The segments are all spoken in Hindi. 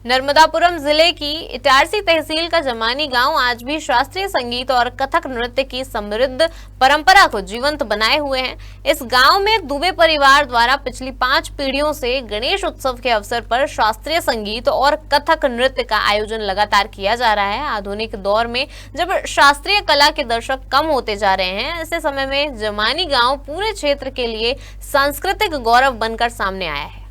नर्मदापुरम जिले की इटारसी तहसील का जमानी गांव आज भी शास्त्रीय संगीत और कथक नृत्य की समृद्ध परंपरा को जीवंत बनाए हुए हैं। इस गांव में दुबे परिवार द्वारा पिछली 5 पीढ़ियों से गणेश उत्सव के अवसर पर शास्त्रीय संगीत और कथक नृत्य का आयोजन लगातार किया जा रहा है। आधुनिक दौर में जब शास्त्रीय कला के दर्शक कम होते जा रहे हैं, ऐसे समय में जमानी गाँव पूरे क्षेत्र के लिए सांस्कृतिक गौरव बनकर सामने आया है।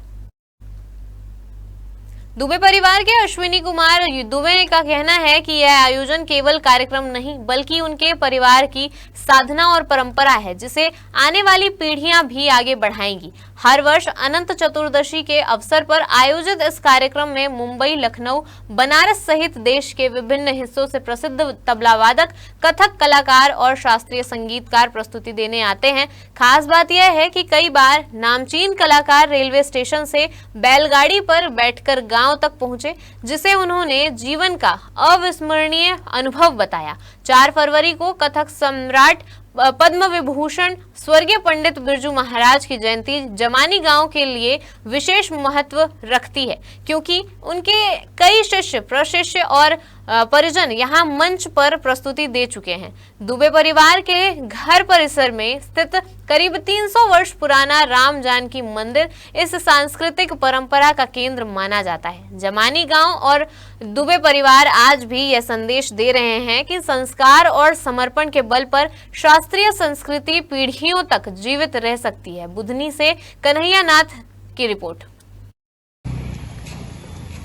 दुबे परिवार के अश्विनी कुमार दुबे का कहना है कि यह आयोजन केवल कार्यक्रम नहीं बल्कि उनके परिवार की साधना और परंपरा है, जिसे आने वाली पीढ़ियां भी आगे बढ़ाएंगी। हर वर्ष अनंत चतुर्दशी के अवसर पर आयोजित इस कार्यक्रम में मुंबई, लखनऊ, बनारस सहित देश के विभिन्न हिस्सों से प्रसिद्ध तबलावादक, कथक कलाकार और शास्त्रीय संगीतकार प्रस्तुति देने आते हैं। खास बात यह है कि कई बार नामचीन कलाकार रेलवे स्टेशन से बैलगाड़ी पर बैठकर गांव तक पहुंचे, जिसे उन्होंने जीवन का अविस्मरणीय अनुभव बताया। 4 फरवरी को कथक सम्राट पद्म विभूषण स्वर्गीय पंडित बिरजू महाराज की जयंती जमानी गांव के लिए विशेष महत्व रखती है, क्योंकि उनके कई शिष्य, प्रशिष्य और परिजन यहां मंच पर प्रस्तुति दे चुके हैं। दुबे परिवार के घर परिसर में स्थित करीब 300 वर्ष पुराना राम जानकी मंदिर इस सांस्कृतिक परंपरा का केंद्र माना जाता है। जमानी गांव और दुबे परिवार आज भी यह संदेश दे रहे हैं कि संस्कार और समर्पण के बल पर शास्त्रीय संस्कृति पीढ़ियों तक जीवित रह सकती है। बुधनी से कन्हैया नाथ की रिपोर्ट।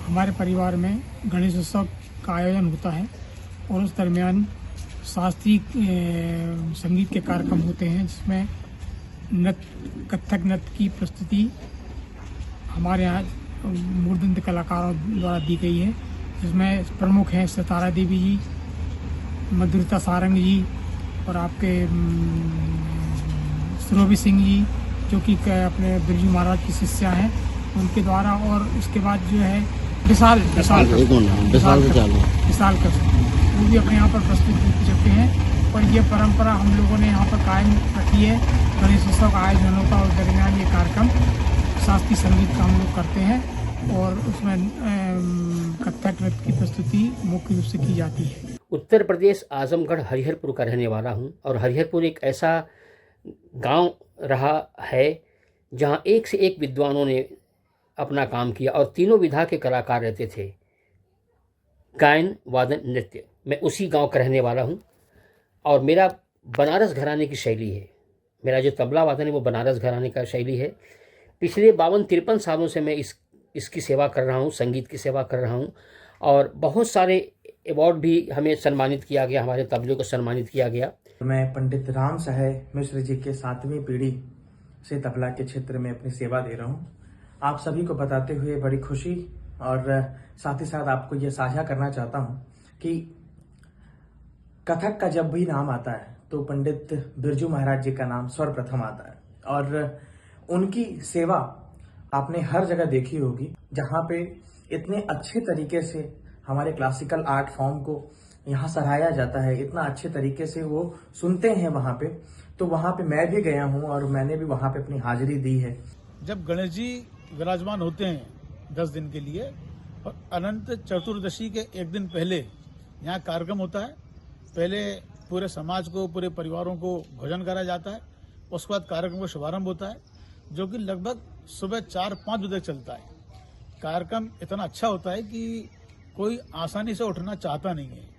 हमारे परिवार में गणेश उत्सव का आयोजन होता है और उस दरमियान शास्त्रीय संगीत के कार्यक्रम होते हैं, जिसमें कथक नृत्य की प्रस्तुति हमारे यहाँ मूर्धन्य कलाकारों द्वारा दी गई है, जिसमें प्रमुख हैं सितारा देवी जी, मधुरिता सारंग जी और आपके सुरभि सिंह जी, जो कि अपने बिरजू महाराज की शिष्या हैं, उनके द्वारा। और उसके बाद जो है विशाल कर वो भी अपने यहाँ पर प्रस्तुत कर चुके हैं। और ये परंपरा हम लोगों ने यहाँ पर कायम रखी है। गणेश उत्सव का आयोजन होता है, उस दरमियान ये कार्यक्रम शास्त्रीय संगीत का हम लोग करते हैं और उसमें कथक नृत्य की प्रस्तुति मुख्य रूप से की जाती है। उत्तर प्रदेश आजमगढ़ हरिहरपुर का रहने वाला हूँ और हरिहरपुर एक ऐसा गांव रहा है जहां एक से एक विद्वानों ने अपना काम किया और तीनों विधा के कलाकार रहते थे, गायन, वादन, नृत्य। मैं उसी गांव का रहने वाला हूं और मेरा बनारस घराने की शैली है। मेरा जो तबला वादन है वो बनारस घराने का शैली है। पिछले 52-53 सालों से मैं इसकी सेवा कर रहा हूं, संगीत की सेवा कर रहा हूं और बहुत सारे अवार्ड भी हमें सम्मानित किया गया, हमारे तबले को सम्मानित किया गया। मैं पंडित राम सहाय मिश्र जी के 7वीं पीढ़ी से तबला के क्षेत्र में अपनी सेवा दे रहा हूं। आप सभी को बताते हुए बड़ी खुशी और साथ ही साथ आपको ये साझा करना चाहता हूं कि कथक का जब भी नाम आता है तो पंडित बिरजू महाराज जी का नाम सर्वप्रथम आता है और उनकी सेवा आपने हर जगह देखी होगी, जहां पे इतने अच्छे तरीके से हमारे क्लासिकल आर्ट फॉर्म को यहाँ सराहाया जाता है, इतना अच्छे तरीके से वो सुनते हैं वहाँ पे। तो वहाँ पे मैं भी गया हूँ और मैंने भी वहाँ पे अपनी हाजिरी दी है। जब गणेश जी विराजमान होते हैं 10 दिन के लिए और अनंत चतुर्दशी के 1 दिन पहले यहाँ कार्यक्रम होता है। पहले पूरे समाज को, पूरे परिवारों को भोजन कराया जाता है। उसके बाद कार्यक्रम का शुभारंभ होता है, जो कि लगभग सुबह 4-5 बजे तक चलता है। कार्यक्रम इतना अच्छा होता है कि कोई आसानी से उठना चाहता नहीं है।